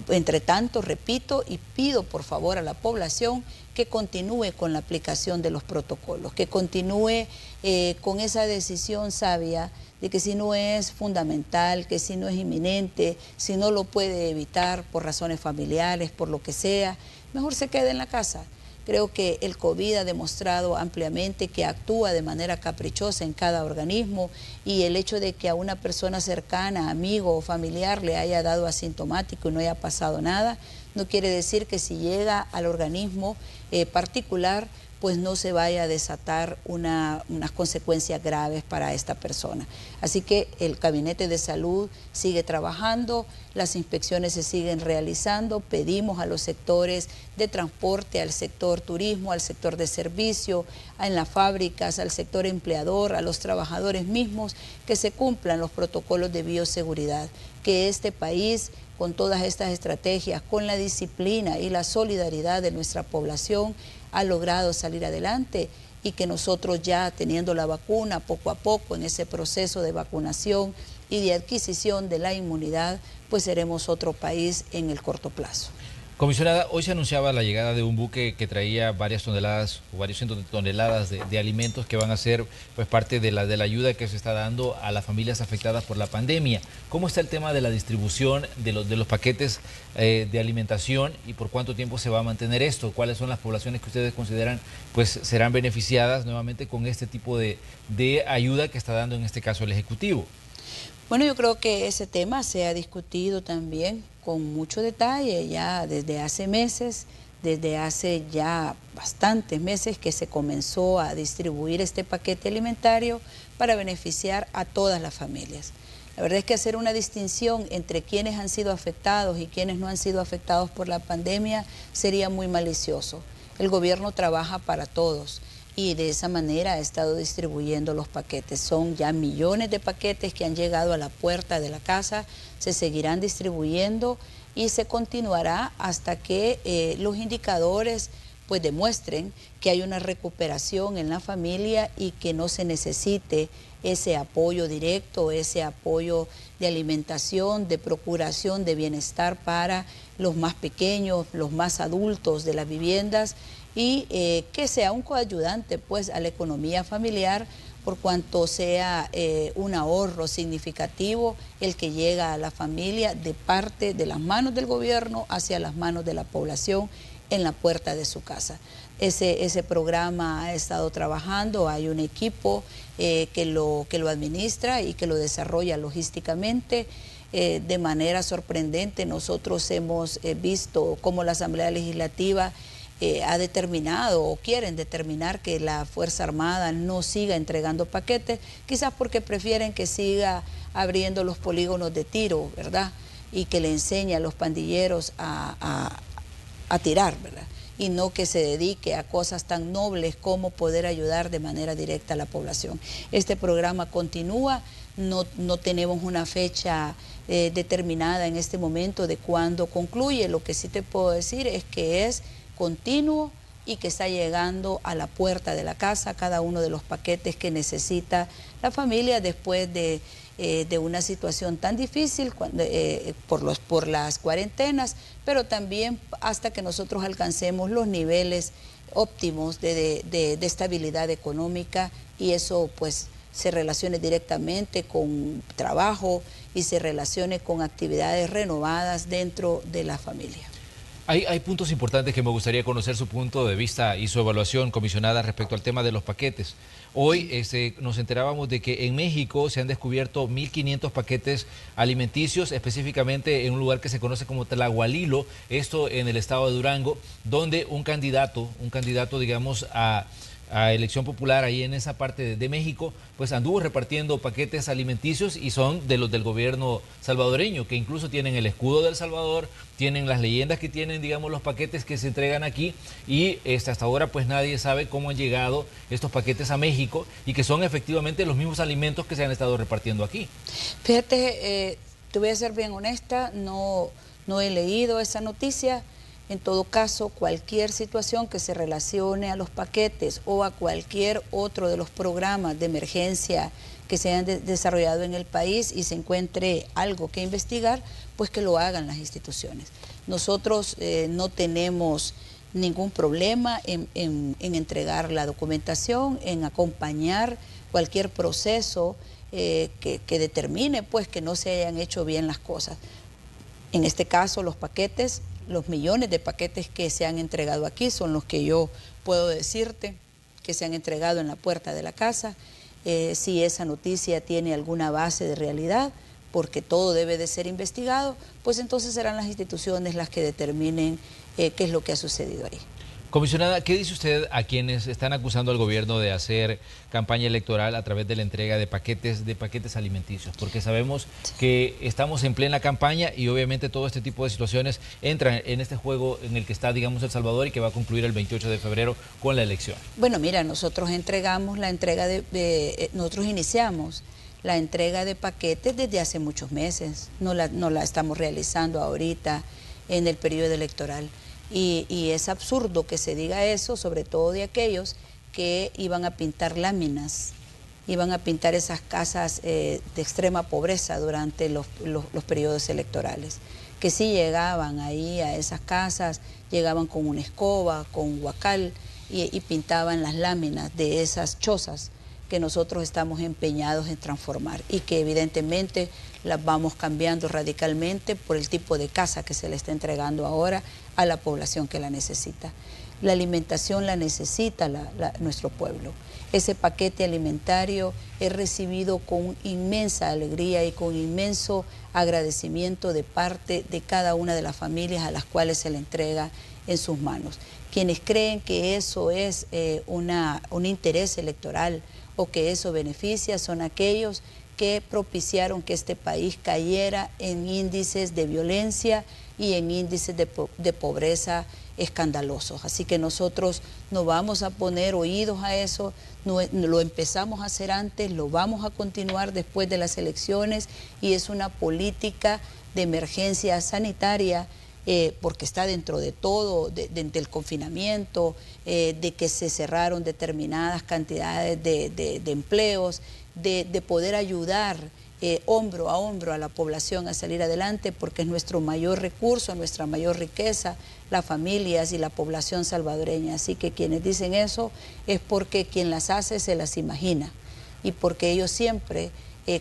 Speaker 2: Entre tanto, repito y pido por favor a la población que continúe con la aplicación de los protocolos, que continúe con esa decisión sabia de que si no es fundamental, que si no es inminente, si no lo puede evitar por razones familiares, por lo que sea, mejor se quede en la casa. Creo que el COVID ha demostrado ampliamente que actúa de manera caprichosa en cada organismo y el hecho de que a una persona cercana, amigo o familiar le haya dado asintomático y no haya pasado nada, no quiere decir que si llega al organismo particular, pues no se vaya a desatar unas consecuencias graves para esta persona. Así que el Gabinete de Salud sigue trabajando, las inspecciones se siguen realizando, pedimos a los sectores de transporte, al sector turismo, al sector de servicio, en las fábricas, al sector empleador, a los trabajadores mismos, que se cumplan los protocolos de bioseguridad, que este país, con todas estas estrategias, con la disciplina y la solidaridad de nuestra población, ha logrado salir adelante y que nosotros ya teniendo la vacuna poco a poco en ese proceso de vacunación y de adquisición de la inmunidad, pues seremos otro país en el corto plazo.
Speaker 1: Comisionada, hoy se anunciaba la llegada de un buque que traía varias toneladas o varios cientos de toneladas de alimentos que van a ser pues parte de la ayuda que se está dando a las familias afectadas por la pandemia. ¿Cómo está el tema de la distribución de los paquetes de alimentación y por cuánto tiempo se va a mantener esto? ¿Cuáles son las poblaciones que ustedes consideran pues serán beneficiadas nuevamente con este tipo de ayuda que está dando en este caso el Ejecutivo?
Speaker 2: Bueno, yo creo que ese tema se ha discutido también con mucho detalle ya desde hace meses, desde hace ya bastantes meses que se comenzó a distribuir este paquete alimentario para beneficiar a todas las familias. La verdad es que hacer una distinción entre quienes han sido afectados y quienes no han sido afectados por la pandemia sería muy malicioso. El gobierno trabaja para todos y de esa manera ha estado distribuyendo los paquetes. Son ya millones de paquetes que han llegado a la puerta de la casa, se seguirán distribuyendo y se continuará hasta que los indicadores pues demuestren que hay una recuperación en la familia y que no se necesite ese apoyo directo, ese apoyo de alimentación, de procuración de bienestar para los más pequeños, los más adultos de las viviendas y que sea un coayudante pues a la economía familiar por cuanto sea un ahorro significativo el que llega a la familia de parte de las manos del gobierno hacia las manos de la población en la puerta de su casa. Ese programa ha estado trabajando, hay un equipo que lo administra y que lo desarrolla logísticamente. De manera sorprendente nosotros hemos visto cómo la Asamblea Legislativa ha determinado o quieren determinar que la Fuerza Armada no siga entregando paquetes, quizás porque prefieren que siga abriendo los polígonos de tiro, ¿verdad? Y que le enseñe a los pandilleros a tirar, ¿verdad? Y no que se dedique a cosas tan nobles como poder ayudar de manera directa a la población. Este programa continúa, no tenemos una fecha determinada en este momento de cuándo concluye. Lo que sí te puedo decir es que es continuo y que está llegando a la puerta de la casa cada uno de los paquetes que necesita la familia después de una situación tan difícil por las cuarentenas, pero también hasta que nosotros alcancemos los niveles óptimos de estabilidad económica y eso pues se relacione directamente con trabajo y se relacione con actividades renovadas dentro de la familia.
Speaker 1: Hay puntos importantes que me gustaría conocer su punto de vista y su evaluación, comisionada, respecto al tema de los paquetes. Hoy nos enterábamos de que en México se han descubierto 1.500 paquetes alimenticios, específicamente en un lugar que se conoce como Tlahualilo, esto en el estado de Durango, donde un candidato digamos, a elección popular ahí en esa parte de México, pues anduvo repartiendo paquetes alimenticios y son de los del gobierno salvadoreño, que incluso tienen el escudo del Salvador, tienen las leyendas que tienen, digamos, los paquetes que se entregan aquí y hasta ahora pues nadie sabe cómo han llegado estos paquetes a México y que son efectivamente los mismos alimentos que se han estado repartiendo aquí.
Speaker 2: Fíjate, te voy a ser bien honesta, no he leído esa noticia. En todo caso, cualquier situación que se relacione a los paquetes o a cualquier otro de los programas de emergencia que se hayan desarrollado en el país y se encuentre algo que investigar, pues que lo hagan las instituciones. Nosotros no tenemos ningún problema en entregar la documentación, en acompañar cualquier proceso que determine pues que no se hayan hecho bien las cosas. En este caso, los paquetes, los millones de paquetes que se han entregado aquí son los que yo puedo decirte que se han entregado en la puerta de la casa. Si esa noticia tiene alguna base de realidad, porque todo debe de ser investigado, pues entonces serán las instituciones las que determinen qué es lo que ha sucedido ahí.
Speaker 1: Comisionada, ¿qué dice usted a quienes están acusando al gobierno de hacer campaña electoral a través de la entrega de paquetes alimenticios? Porque sabemos que estamos en plena campaña y obviamente todo este tipo de situaciones entran en este juego en el que está, digamos, El Salvador y que va a concluir el 28 de febrero con la elección.
Speaker 2: Bueno, mira, nosotros iniciamos la entrega de paquetes desde hace muchos meses, no la estamos realizando ahorita en el periodo electoral. Y es absurdo que se diga eso, sobre todo de aquellos que iban a pintar láminas iban a pintar esas casas de extrema pobreza durante los periodos electorales, que sí llegaban ahí a esas casas, llegaban con una escoba, con un guacal y pintaban las láminas de esas chozas que nosotros estamos empeñados en transformar y que evidentemente las vamos cambiando radicalmente por el tipo de casa que se le está entregando ahora a la población que la necesita. La alimentación la necesita nuestro pueblo. Ese paquete alimentario es recibido con inmensa alegría y con inmenso agradecimiento de parte de cada una de las familias a las cuales se le entrega en sus manos. Quienes creen que eso es un interés electoral o que eso beneficia son aquellos que propiciaron que este país cayera en índices de violencia y en índices de pobreza escandalosos. Así que nosotros no vamos a poner oídos a eso, no, lo empezamos a hacer antes, lo vamos a continuar después de las elecciones y es una política de emergencia sanitaria porque está dentro de todo, del confinamiento, de que se cerraron determinadas cantidades de empleos, de poder ayudar hombro a hombro a la población a salir adelante, porque es nuestro mayor recurso, nuestra mayor riqueza, las familias y la población salvadoreña. Así que quienes dicen eso es porque quien las hace se las imagina y porque ellos siempre,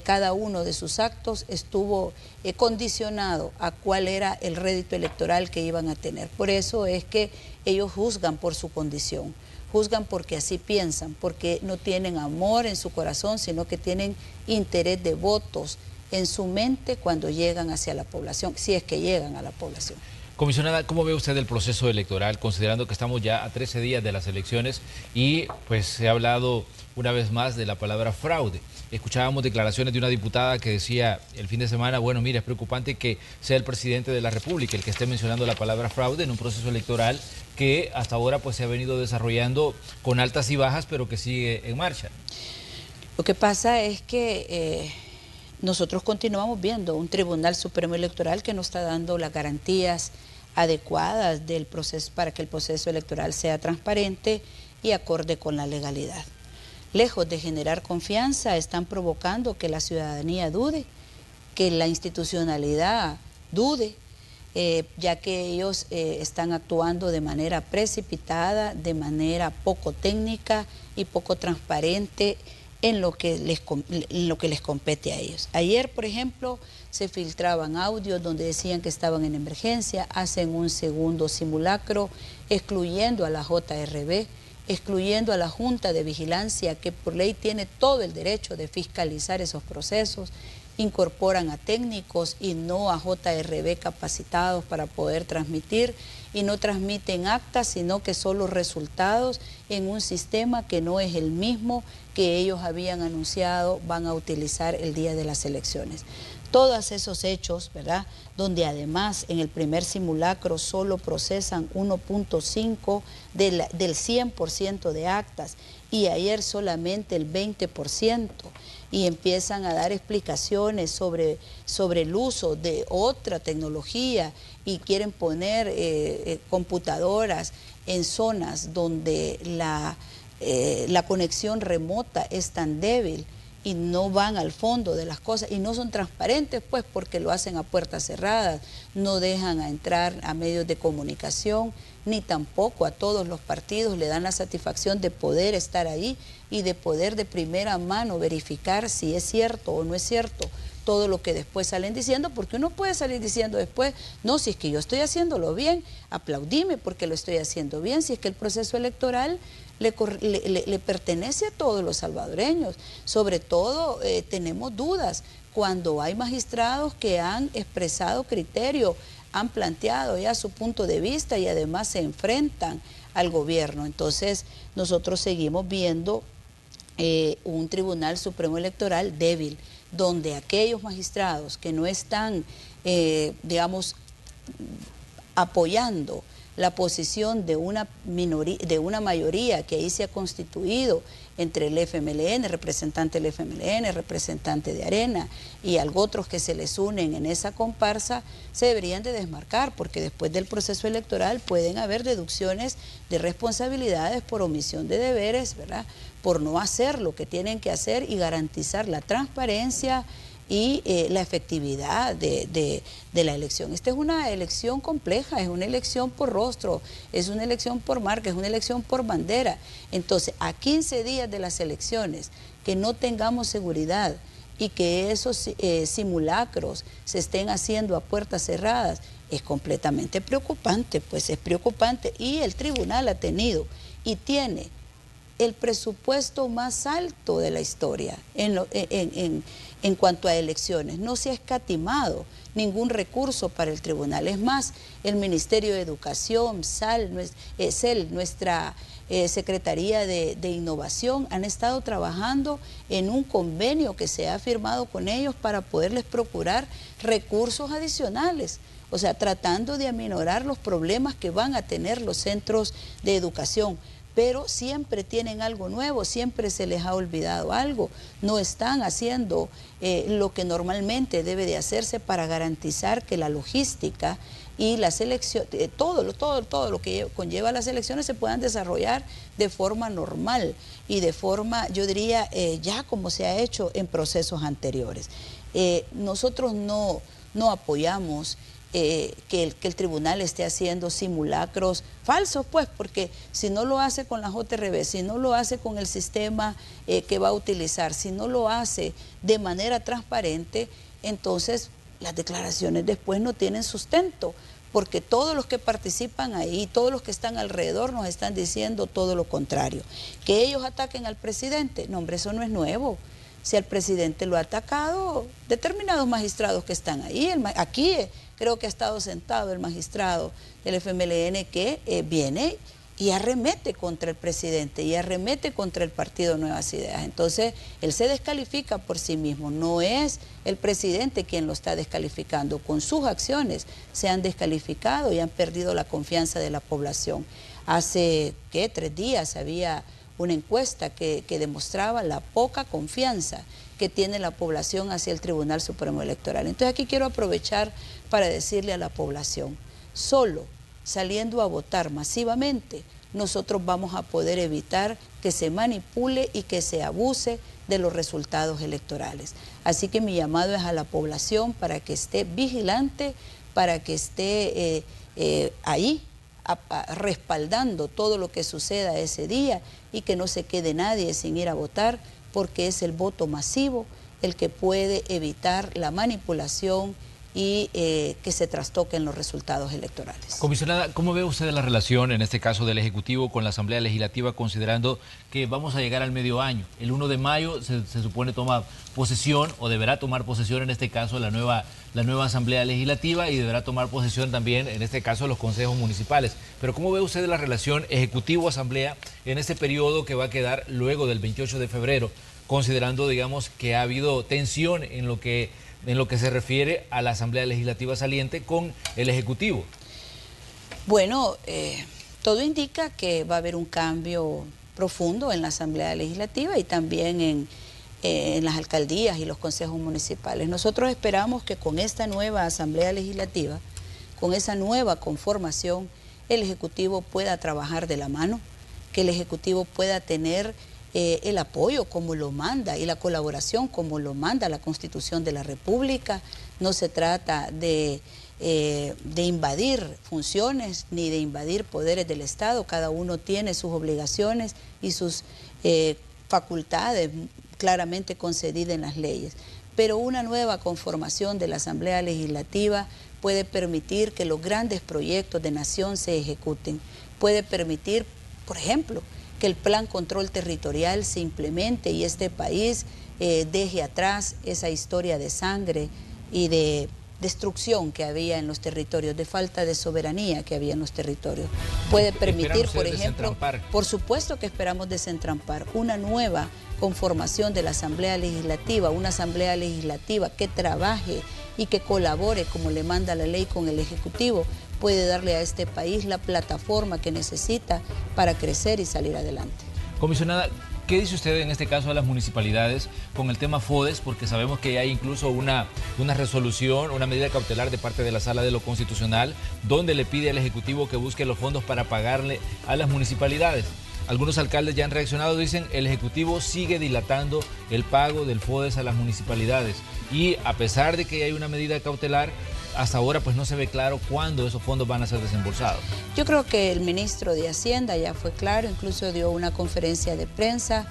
Speaker 2: cada uno de sus actos estuvo condicionado a cuál era el rédito electoral que iban a tener. Por eso es que ellos juzgan por su condición. Juzgan porque así piensan, porque no tienen amor en su corazón, sino que tienen interés de votos en su mente cuando llegan hacia la población, si es que llegan a la población.
Speaker 1: Comisionada, ¿cómo ve usted el proceso electoral, considerando que estamos ya a 13 días de las elecciones y pues se ha hablado una vez más de la palabra fraude? Escuchábamos declaraciones de una diputada que decía el fin de semana, bueno, mira, es preocupante que sea el presidente de la República el que esté mencionando la palabra fraude en un proceso electoral que hasta ahora pues se ha venido desarrollando con altas y bajas, pero que sigue en marcha.
Speaker 2: Lo que pasa es que nosotros continuamos viendo un Tribunal Supremo Electoral que no está dando las garantías adecuadas del proceso para que el proceso electoral sea transparente y acorde con la legalidad. Lejos de generar confianza, están provocando que la ciudadanía dude, que la institucionalidad dude, ya que ellos están actuando de manera precipitada, de manera poco técnica y poco transparente en lo que les compete a ellos. Ayer, por ejemplo, se filtraban audios donde decían que estaban en emergencia, hacen un segundo simulacro, excluyendo a la JRB, excluyendo a la Junta de Vigilancia, que por ley tiene todo el derecho de fiscalizar esos procesos, incorporan a técnicos y no a JRB capacitados para poder transmitir, y no transmiten actas, sino que solo resultados en un sistema que no es el mismo que ellos habían anunciado van a utilizar el día de las elecciones. Todos esos hechos, ¿verdad?, donde además en el primer simulacro solo procesan 1.5 del 100% de actas y ayer solamente el 20%, y empiezan a dar explicaciones sobre el uso de otra tecnología y quieren poner computadoras en zonas donde la conexión remota es tan débil y no van al fondo de las cosas y no son transparentes, pues, porque lo hacen a puertas cerradas, no dejan a entrar a medios de comunicación, ni tampoco a todos los partidos le dan la satisfacción de poder estar ahí y de poder de primera mano verificar si es cierto o no es cierto todo lo que después salen diciendo, porque uno puede salir diciendo después, no, si es que yo estoy haciéndolo bien, aplaudime porque lo estoy haciendo bien, si es que el proceso electoral le pertenece a todos los salvadoreños. Sobre todo tenemos dudas cuando hay magistrados que han expresado criterio, han planteado ya su punto de vista y además se enfrentan al gobierno. Entonces nosotros seguimos viendo un Tribunal Supremo Electoral débil, donde aquellos magistrados que no están, digamos, apoyando la posición de una mayoría que ahí se ha constituido entre el FMLN, representante del FMLN, representante de Arena y otros que se les unen en esa comparsa, se deberían de desmarcar, porque después del proceso electoral pueden haber deducciones de responsabilidades por omisión de deberes, ¿verdad?, por no hacer lo que tienen que hacer y garantizar la transparencia y la efectividad de la elección. Esta es una elección compleja, es una elección por rostro, es una elección por marca, es una elección por bandera. Entonces, a 15 días de las elecciones, que no tengamos seguridad y que esos simulacros se estén haciendo a puertas cerradas, es completamente preocupante, pues es preocupante. Y el tribunal ha tenido y tiene el presupuesto más alto de la historia en cuanto a elecciones. No se ha escatimado ningún recurso para el tribunal. Es más, el Ministerio de Educación, CEL, nuestra Secretaría de Innovación, han estado trabajando en un convenio que se ha firmado con ellos para poderles procurar recursos adicionales. O sea, tratando de aminorar los problemas que van a tener los centros de educación. Pero siempre tienen algo nuevo, siempre se les ha olvidado algo, no están haciendo lo que normalmente debe de hacerse para garantizar que la logística y la selección, todo lo que conlleva las elecciones se puedan desarrollar de forma normal y de forma, yo diría, ya como se ha hecho en procesos anteriores. Nosotros no apoyamos que el tribunal esté haciendo simulacros falsos, pues, porque si no lo hace con la JRB, si no lo hace con el sistema que va a utilizar, si no lo hace de manera transparente, entonces las declaraciones después no tienen sustento, porque todos los que participan ahí, todos los que están alrededor nos están diciendo todo lo contrario. Que ellos ataquen al presidente, no, hombre, eso no es nuevo. Si al presidente lo ha atacado determinados magistrados que están ahí, aquí creo que ha estado sentado el magistrado del FMLN que viene y arremete contra el presidente y arremete contra el partido Nuevas Ideas. Entonces, él se descalifica por sí mismo, no es el presidente quien lo está descalificando. Con sus acciones se han descalificado y han perdido la confianza de la población. Hace, 3 días había una encuesta que demostraba la poca confianza que tiene la población hacia el Tribunal Supremo Electoral. Entonces aquí quiero aprovechar para decirle a la población, solo saliendo a votar masivamente, nosotros vamos a poder evitar que se manipule y que se abuse de los resultados electorales. Así que mi llamado es a la población para que esté vigilante, para que esté ahí, respaldando todo lo que suceda ese día y que no se quede nadie sin ir a votar, porque es el voto masivo el que puede evitar la manipulación y que se trastoquen los resultados electorales.
Speaker 1: Comisionada, ¿cómo ve usted la relación, en este caso del Ejecutivo, con la Asamblea Legislativa, considerando que vamos a llegar al medio año? El 1 de mayo se supone toma posesión, o deberá tomar posesión, en este caso, la nueva Asamblea Legislativa, y deberá tomar posesión también, en este caso, los consejos municipales. Pero ¿cómo ve usted la relación Ejecutivo-Asamblea en este periodo que va a quedar luego del 28 de febrero, considerando, digamos, que ha habido tensión en lo que se refiere a la Asamblea Legislativa saliente con el Ejecutivo?
Speaker 2: Bueno, todo indica que va a haber un cambio profundo en la Asamblea Legislativa y también en las alcaldías y los consejos municipales. Nosotros esperamos que con esta nueva Asamblea Legislativa, con esa nueva conformación, el Ejecutivo pueda trabajar de la mano, que el Ejecutivo pueda tener el apoyo como lo manda y la colaboración como lo manda la Constitución de la República. No se trata de invadir funciones ni de invadir poderes del Estado. Cada uno tiene sus obligaciones y sus facultades claramente concedidas en las leyes. Pero una nueva conformación de la Asamblea Legislativa puede permitir que los grandes proyectos de nación se ejecuten. Puede permitir, por ejemplo, que el Plan Control Territorial se implemente y este país deje atrás esa historia de sangre y de destrucción que había en los territorios, de falta de soberanía que había en los territorios. Puede permitir, por ejemplo, por supuesto que esperamos desentrampar una nueva conformación de la Asamblea Legislativa, una Asamblea Legislativa que trabaje y que colabore como le manda la ley con el Ejecutivo, puede darle a este país la plataforma que necesita para crecer y salir adelante.
Speaker 1: Comisionada, ¿qué dice usted en este caso a las municipalidades con el tema FODES? Porque sabemos que hay incluso una resolución, una medida cautelar de parte de la Sala de lo Constitucional, donde le pide al Ejecutivo que busque los fondos para pagarle a las municipalidades. Algunos alcaldes ya han reaccionado, dicen el Ejecutivo sigue dilatando el pago del FODES a las municipalidades. Y a pesar de que hay una medida cautelar, hasta ahora pues no se ve claro cuándo esos fondos van a ser desembolsados.
Speaker 2: Yo creo que el ministro de Hacienda ya fue claro, incluso dio una conferencia de prensa.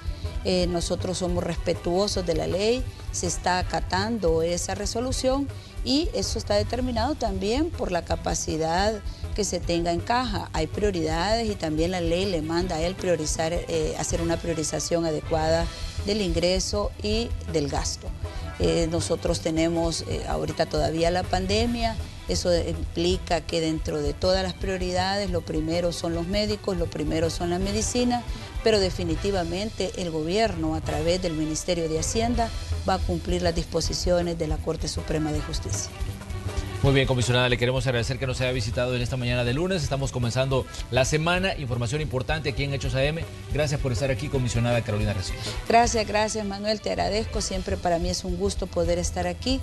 Speaker 2: Nosotros somos respetuosos de la ley, se está acatando esa resolución y eso está determinado también por la capacidad que se tenga en caja. Hay prioridades y también la ley le manda a él priorizar, hacer una priorización adecuada del ingreso y del gasto. Nosotros tenemos ahorita todavía la pandemia, eso implica que dentro de todas las prioridades, lo primero son los médicos, lo primero son la medicina, pero definitivamente el gobierno a través del Ministerio de Hacienda va a cumplir las disposiciones de la Corte Suprema de Justicia.
Speaker 1: Muy bien, comisionada, le queremos agradecer que nos haya visitado en esta mañana de lunes. Estamos comenzando la semana, información importante aquí en Hechos AM. Gracias por estar aquí, comisionada Carolina Resinos.
Speaker 2: Gracias Manuel, te agradezco. Siempre para mí es un gusto poder estar aquí.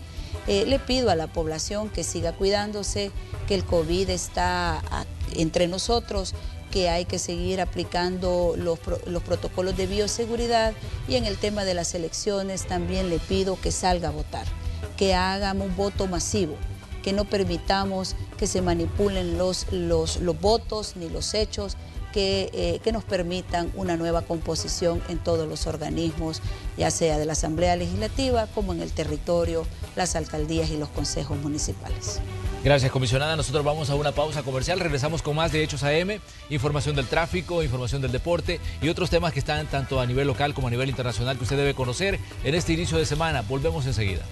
Speaker 2: Le pido a la población que siga cuidándose, que el COVID está entre nosotros, que hay que seguir aplicando los protocolos de bioseguridad y en el tema de las elecciones también le pido que salga a votar, que hagamos un voto masivo, que no permitamos que se manipulen los votos ni los hechos, que nos permitan una nueva composición en todos los organismos, ya sea de la Asamblea Legislativa como en el territorio, las alcaldías y los consejos municipales.
Speaker 1: Gracias, comisionada. Nosotros vamos a una pausa comercial. Regresamos con más de Hechos AM, información del tráfico, información del deporte y otros temas que están tanto a nivel local como a nivel internacional que usted debe conocer en este inicio de semana. Volvemos enseguida.